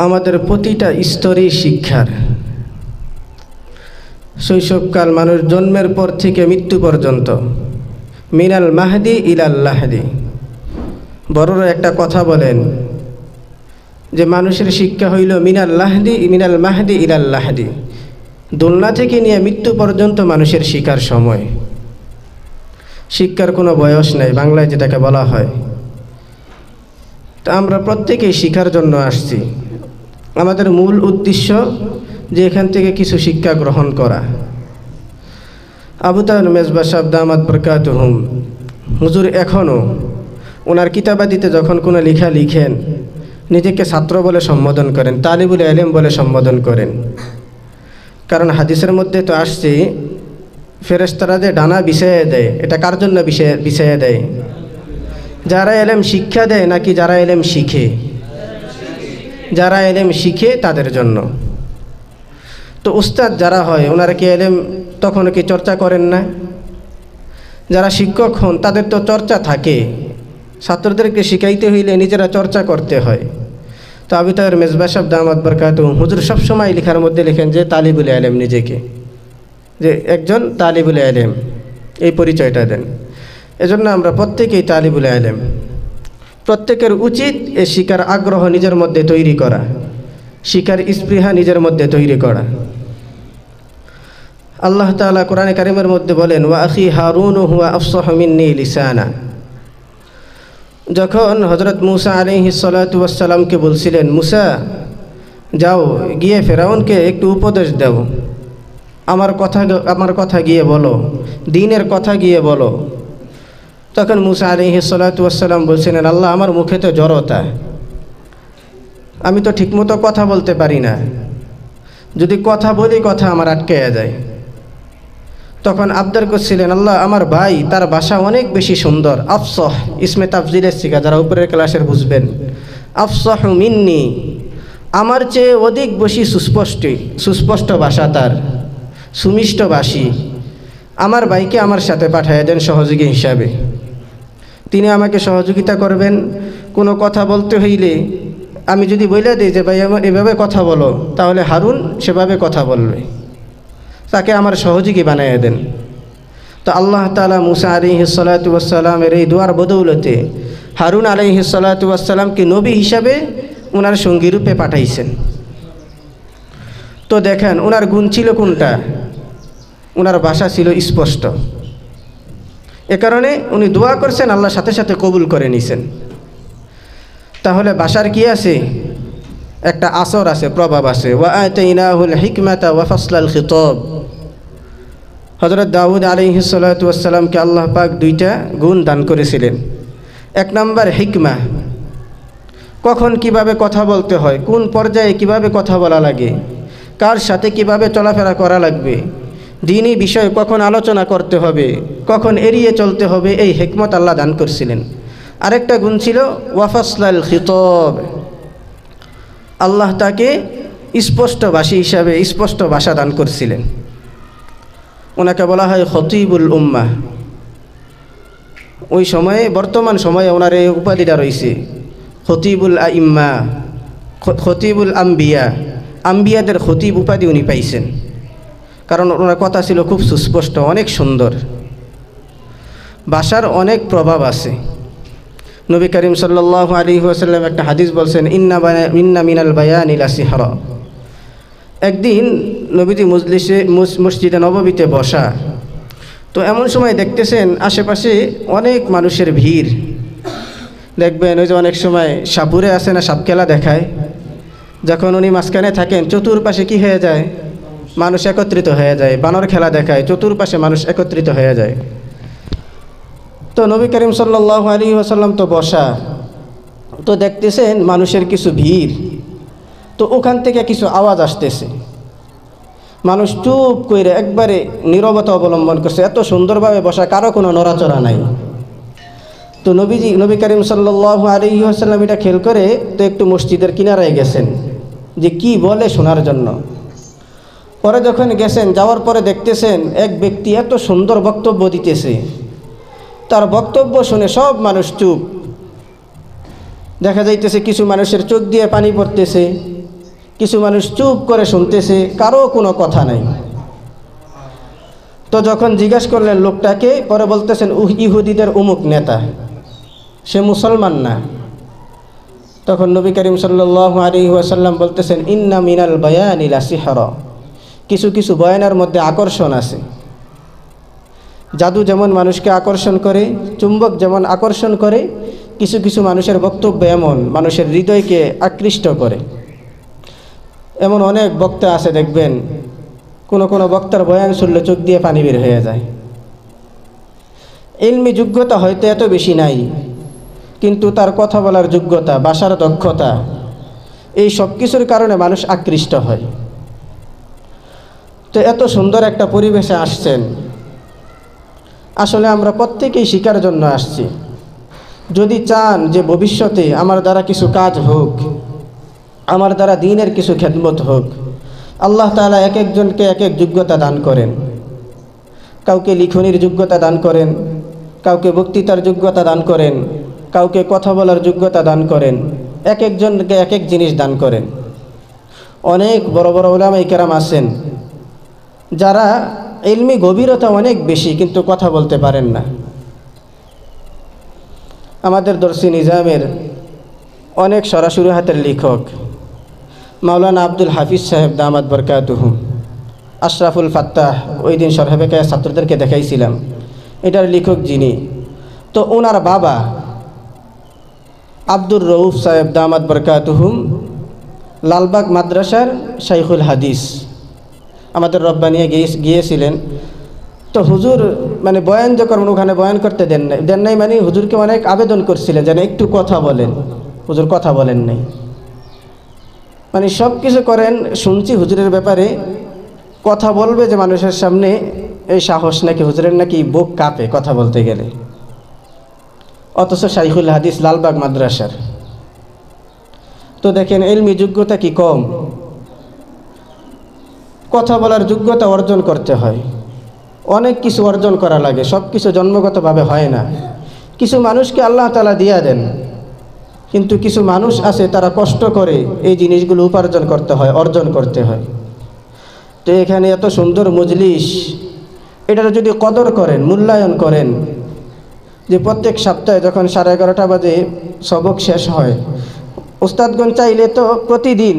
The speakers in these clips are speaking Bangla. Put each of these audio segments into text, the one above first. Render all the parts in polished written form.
আমাদের প্রতিটা স্তরেই শিক্ষার। শৈশবকাল মানুষ জন্মের পর থেকে মৃত্যু পর্যন্ত, মিনাল মাহদি ইলাল লাহদি। বড়রা একটা কথা বলেন যে মানুষের শিক্ষা হইল মিনাল মাহদি ইলাল লাহদি। দোলনা থেকে নিয়ে মৃত্যু পর্যন্ত মানুষের শিক্ষার সময়। শিক্ষার কোনো বয়স নেই, বাংলায় যেটাকে বলা হয়। তা আমরা প্রত্যেকেই শিক্ষার জন্য আসছি। আমাদের মূল উদ্দেশ্য যে এখান থেকে কিছু শিক্ষা গ্রহণ করা। আবু তাহের মেজবা সাহেব দামাত বরকাতুহুম হুজুর এখনও ওনার কিতাবাদিতে যখন কোনো লেখা লিখেন নিজেকে ছাত্র বলে সম্বোধন করেন, তালিবুল ইলম বলে সম্বোধন করেন। কারণ হাদিসের মধ্যে তো আসছে ফেরেশতারা যে ডানা বিছাইয়ে দেয়, এটা কার জন্য বিছাইয়ে দেয়? যারা এলেম শিক্ষা দেয় নাকি যারা এলেম শিখে? যারা এলেম শিখে তাদের জন্য। তো উস্তাদ যারা হয় ওনারা কি এলেম তখন কি চর্চা করেন না? যারা শিক্ষক হন তাদের তো চর্চা থাকে, ছাত্রদেরকে শিখাইতে হইলে নিজেরা চর্চা করতে হয়। তো আবু তাহের মেজবা সাহেব দামাত বরকাতুহুম হুজুর সবসময় লেখার মধ্যে লেখেন যে তালিবুল ইলম, নিজেকে যে একজন তালিবুল ইলম, এই পরিচয়টা দেন। এজন্য আমরা প্রত্যেকেই তালিবুল ইলম। প্রত্যেকের উচিত এ শিকার আগ্রহ নিজের মধ্যে তৈরি করা, শিকার স্পৃহা নিজের মধ্যে তৈরি করা। আল্লাহ তাআলা কোরআনে কারিমের মধ্যে বলেন ওয়া আখি হারুন হুয়া আফসাহু মিন্নি লিসানা। যখন হযরত মূসা আলাইহিস সালাতু ওয়াস সালামকে বলছিলেন, মূসা যাও গিয়ে ফেরাউনকে একটু উপদেশ দাও, আমার কথা গিয়ে বলো, দ্বীনের কথা গিয়ে বলো। তখন মূসা আলাইহিস সালাতু ওয়াস সালাম বলছিলেন, আল্লাহ আমার মুখে তো জড়তা, আমি তো ঠিকমতো কথা বলতে পারি না, যদি কথা বলি কথা আমার আটকে যায়। তখন আবদার করছিলেন, আল্লাহ আমার ভাই তার ভাষা অনেক বেশি সুন্দর, আফসাহ ইসমে তাফজিলের শিখা, যারা উপরের ক্লাসের বুঝবেন। আফসাহু মিন্নি, আমার চেয়ে অধিক বেশি সুস্পষ্ট ভাষা তার, সুমিষ্ট ভাষী। আমার ভাইকে আমার সাথে পাঠিয়ে দেন সহযোগী হিসাবে, তিনি আমাকে সহযোগিতা করবেন। কোনো কথা বলতে হইলে আমি যদি বলে দিই যে ভাই আমার এভাবে কথা বলো, তাহলে হারুন সেভাবে কথা বলবে, তাকে আমার সহযোগী বানিয়ে দেন। তো আল্লাহ তাআলা মূসা আলাইহিস সালাতু ওয়াস সালামের এই দোয়ার বদৌলতে হারুন আলাইহিস সালাতু ওয়াস সালামকে নবী হিসাবে ওনার সঙ্গী রূপে পাঠাইছেন। তো দেখেন ওনার গুণ ছিল কোনটা? ওনার ভাষা ছিল স্পষ্ট। এ কারণে উনি দোয়া করছেন, আল্লাহ সাথে সাথে কবুল করে নিছেন। তাহলে ভাষার কি আছে? একটা আসর আছে, প্রভাব আছে। ওয়া আতাইনাহুল হিকমাতা ওয়া ফাসলাল খিতাব। হযরত দাউদ আলাইহিস সালাতু ওয়াস সালামকে আল্লাহ পাক দুইটা গুণ দান করেছিলেন। এক নাম্বার হিকমা, কখন কিভাবে কথা বলতে হয়, কোন পর্যায়ে কিভাবে কথা বলা লাগে, কার সাথে কিভাবে চলাফেরা করা লাগবে, দ্বীনি বিষয়ে কখন আলোচনা করতে হবে, কখন এড়িয়ে চলতে হবে, এই হিকমত আল্লাহ দান করছিলেন। আরেকটা গুণ ছিল ওয়া ফাসলাল খিতাব, আল্লাহ তাকে স্পষ্ট ভাষী হিসাবে স্পষ্ট ভাষা দান করছিলেন। ওনাকে বলা হয় খতিবুল উম্মাহ। ওই সময়ে, বর্তমান সময়ে ওনার এই উপাধিটা রয়েছে, খতিবুল আইম্মা, খতিবুল আম্বিয়া, আম্বিয়াদের খতিব উপাধি উনি পাইছেন। কারণ ওনার কথা ছিল খুব সুস্পষ্ট, অনেক সুন্দর। ভাষার অনেক প্রভাব আছে। নবী করিম সাল্লাল্লাহু আলাইহি ওয়াসাল্লাম একটা হাদিস বলছেন, ইন্না মিনাল বায়ানি লাসিহরা। একদিন নবীজি মসজিদে নববীতে বসা, তো এমন সময় দেখতেছেন আশেপাশে অনেক মানুষের ভিড়। দেখবেন ওই যে অনেক সময় সাপুরে আসে না, সাপ খেলা দেখায়, যখন উনি মাঝখানে থাকেন চতুর্পাশে কি হয়ে যায়? মানুষ একত্রিত হয়ে যায়। বানর খেলা দেখায়, চতুর্পাশে মানুষ একত্রিত হয়ে যায়। তো নবী করিম সাল্লাল্লাহু আলাইহি ওয়াসাল্লাম তো বসা, তো দেখতেছেন মানুষের কিছু ভিড়, তো ওখান থেকে কিছু আওয়াজ আসতেছে। মানুষ চুপ করে একবারে নীরবতা অবলম্বন করছে, এত সুন্দরভাবে বসা, কারো কোনো নড়াচড়া নাই। তো নবী করিম সাল্লাল্লাহু আলাইহি ওয়াসাল্লাম এটা খেয়াল করে তো একটু মসজিদের কিনারায় গেছেন যে কি বলে শোনার জন্য। পরে যখন গেছেন, যাওয়ার পরে দেখতেছেন এক ব্যক্তি এত সুন্দর বক্তব্য দিতেছে, তার বক্তব্য শুনে সব মানুষ চুপ। দেখা যাইতেছে কিছু মানুষের চোখ দিয়ে পানি পড়তেছে, কিছু মানুষ চুপ করে শুনতেছে, কারো কোনো কথা নাই। তো যখন জিজ্ঞাসা করলেন লোকটাকে, পরে বলতেছেন ইহুদিদের অমুক নেতা, সে মুসলমান না। তখন নবী করিম সাল্লাল্লাহু আলাইহি ওয়াসাল্লাম বলতেছেন, ইন্না মিনাল বায়ানি লাসিহরা, কিছু কিছু বয়ানের মধ্যে আকর্ষণ আছে। জাদু যেমন মানুষকে আকর্ষণ করে, চুম্বক যেমন আকর্ষণ করে, কিছু কিছু মানুষের বক্তব্য এমন মানুষের হৃদয়কে আকৃষ্ট করে। এমন অনেক বক্তা আছে দেখবেন, কোনো কোনো বক্তার বয়ান শুনলে চোখ দিয়ে পানি বের হয়ে যায়। ইলমি যোগ্যতা হয়তো এত বেশি নাই, কিন্তু তার কথা বলার যোগ্যতা, ভাষার দক্ষতা, এই সব কিছুর কারণে মানুষ আকৃষ্ট হয়। তো এত সুন্দর একটা পরিবেশে আসছেন, আসলে আমরা প্রত্যেকেই শিকার জন্য আসছি। যদি চান যে ভবিষ্যতে আমার দ্বারা কিছু কাজ হোক, আমার দ্বারা দ্বীনের কিছু খেদমত হোক, আল্লাহ তাআলা এক একজনকে এক এক যোগ্যতা দান করেন। কাউকে লিখনির যোগ্যতা দান করেন, কাউকে বক্তৃতার যোগ্যতা দান করেন, কাউকে কথা বলার যোগ্যতা দান করেন, এক একজনকে এক এক জিনিস দান করেন। অনেক বড় বড় উলামায়ে কেরাম আছেন যারা ইলমি গভীরতা অনেক বেশি, কিন্তু কথা বলতে পারেন না। আমাদের দরসি নিজামের অনেক সরাসরি হাতের লেখক মাওলানা আব্দুল হাফিজ সাহেব দামাত বরকাতুহু, আশরাফুল ফাত্তাহ, ওই দিন সরহেবেকায় ছাত্রদেরকে দেখাইছিলাম, এটার লেখক যিনি, তো ওনার বাবা আব্দুর রউফ সাহেব দামাত বরকাতুহুম লালবাগ মাদ্রাসার শাইখুল হাদিস, আমাদের রব্বানিয়া গিয়েছিলেন। তো হুজুর মানে বয়ান যখন ওখানে বয়ান করতে দেন নাই মানে হুজুরকে অনেক আবেদন করছিলেন যেন একটু কথা বলেন, হুজুর কথা বলেন নাই। মানে সব কিছু করেন, শুনছি হুজুরের ব্যাপারে, কথা বলবে যে মানুষের সামনে, এই সাহস নাকি হুজুরের, নাকি বুক কাঁপে কথা বলতে গেলে। অথচ শাইখুল হাদিস লালবাগ মাদ্রাসার। তো দেখেন ইলমি যোগ্যতা কি কম, কথা বলার যোগ্যতা অর্জন করতে হয়, অনেক কিছু অর্জন করা লাগে, সব কিছু জন্মগতভাবে হয় না। কিছু মানুষকে আল্লাহ তাআলা দিয়া দেন, কিন্তু কিছু মানুষ আছে তারা কষ্ট করে এই জিনিসগুলো উপার্জন করতে হয়, অর্জন করতে হয়। তো এখানে এত সুন্দর মজলিস, এটার যদি কদর করেন, মূল্যায়ন করেন, যে প্রত্যেক সপ্তাহে যখন 11:30 বাজে সবক শেষ হয়, উস্তাদগণ চাইলে তো প্রতিদিন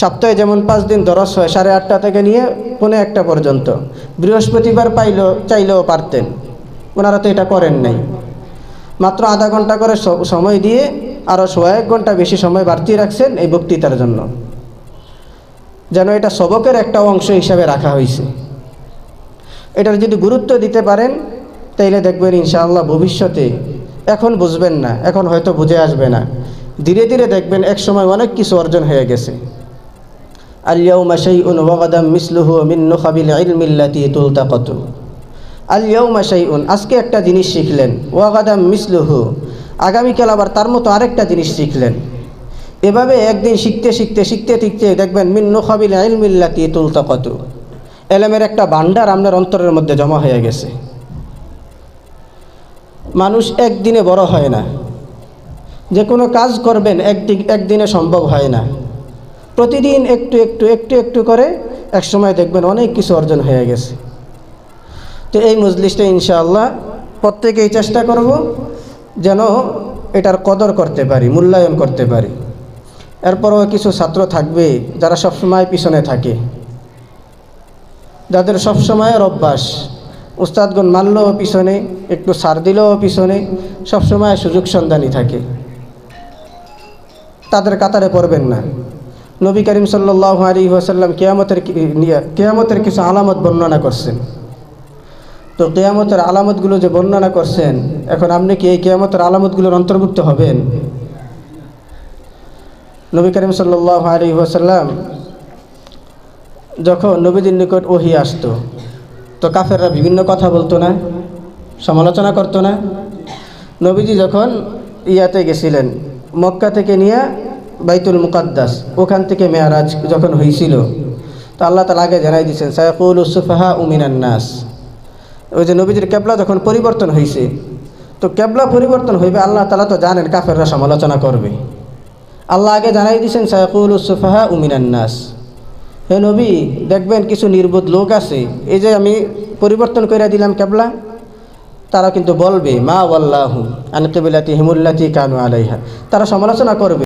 সপ্তাহে যেমন 5 দিন দরস হয় 8:30 থেকে নিয়ে 1:45 পর্যন্ত, বৃহস্পতিবার চাইলেও পারতেন, ওনারা তো এটা করেন নাই। মাত্র আধা ঘন্টা করে সময় দিয়ে আরও 1 ঘন্টা বেশি সময় বাড়তি রাখছেন এই বক্তৃতার জন্য, যেন এটা সবকের একটা অংশ হিসাবে রাখা হয়েছে। এটার যদি গুরুত্ব দিতে পারেন তাইলে দেখবেন ইনশাআল্লাহ ভবিষ্যতে, এখন বুঝবেন না, এখন হয়তো বুঝে আসবে না, ধীরে ধীরে দেখবেন এক সময় অনেক কিছু অর্জন হয়ে গেছে। আল ইয়াউমা শাইউন ওয়া গাদাম মিসলুহু মিন নুখাবিল ইলমিল্লাতি তুলতাকাতু। আল ইয়াউমা শাইউন, আজকে একটা জিনিস শিখলেন, ওয়া গাদাম মিসলুহু, আগামীকাল আবার তার মতো আরেকটা জিনিস শিখলেন। এভাবে একদিন শিখতে শিখতে শিখতে শিখতে দেখবেন মিন নুখাবিল ইলমিল্লাতি তুলতাকাতু, এলেমের একটা ভান্ডার আপনার অন্তরের মধ্যে জমা হয়ে গেছে। মানুষ একদিনে বড় হয় না, যে কোনো কাজ করবেন একদিনে সম্ভব হয় না, প্রতিদিন একটু একটু একটু একটু করে এক সময় দেখবেন অনেক কিছু অর্জন হয়ে গেছে। তো এই মজলিসটা ইনশাআল্লাহ প্রত্যেকেই চেষ্টা করব যেন এটার কদর করতে পারি, মূল্যায়ন করতে পারি। এরপরও কিছু ছাত্র থাকবে যারা সবসময় পিছনে থাকে, যাদের সবসময়ের অভ্যাস, উস্তাদগণ মানলেও পিছনে, একটু ছাড় দিলেও পিছনে, সবসময় সুযোগ সন্ধানী থাকে, তাদের কাতারে পড়বেন না। নবী করিম সাল্লাল্লাহু আলাইহি ওয়াসাল্লাম কিয়ামতের কিছু আলামত বর্ণনা করছেন। তো কিয়ামতের আলামতগুলো যে বর্ণনা করছেন, এখন আপনি কি এই কিয়ামতের আলামতগুলোর অন্তর্ভুক্ত হবেন? নবী করিম সাল্লাল্লাহু আলাইহি ওয়াসাল্লাম যখন নবীদের নিকট ওহী আসতো, তো কাফেররা বিভিন্ন কথা বলতো না, সমালোচনা করতো না। নবীজি যখন ইয়াতে গেছিলেন, মক্কা থেকে নিয়ে বাইতুল মুকাদ্দাস, ওখান থেকে মেয়ারাজ যখন হয়েছিল, তো আল্লাহ তাআলা আগে জানাই দিয়েছেন সায়াকুলুস সুফাহাউ মিনান নাস। ওই যে নবীজির কেবলা যখন পরিবর্তন হয়েছে, তো কেবলা পরিবর্তন হইবে, আল্লাহ তাআলা তো জানেন কাফেররা সমালোচনা করবে, আল্লাহ আগে জানাই দিয়েছেন সায়াকুলুস সুফাহা মিনান নাস, হে নবী দেখবেন কিছু নির্বোধ লোক আছে, এই যে আমি পরিবর্তন করে দিলাম কেবলা, তারা কিন্তু বলবে মা ওয়াল্লাহু আন কিবলাতিহিমুল্লাতী কানু আলাইহা, তারা সমালোচনা করবে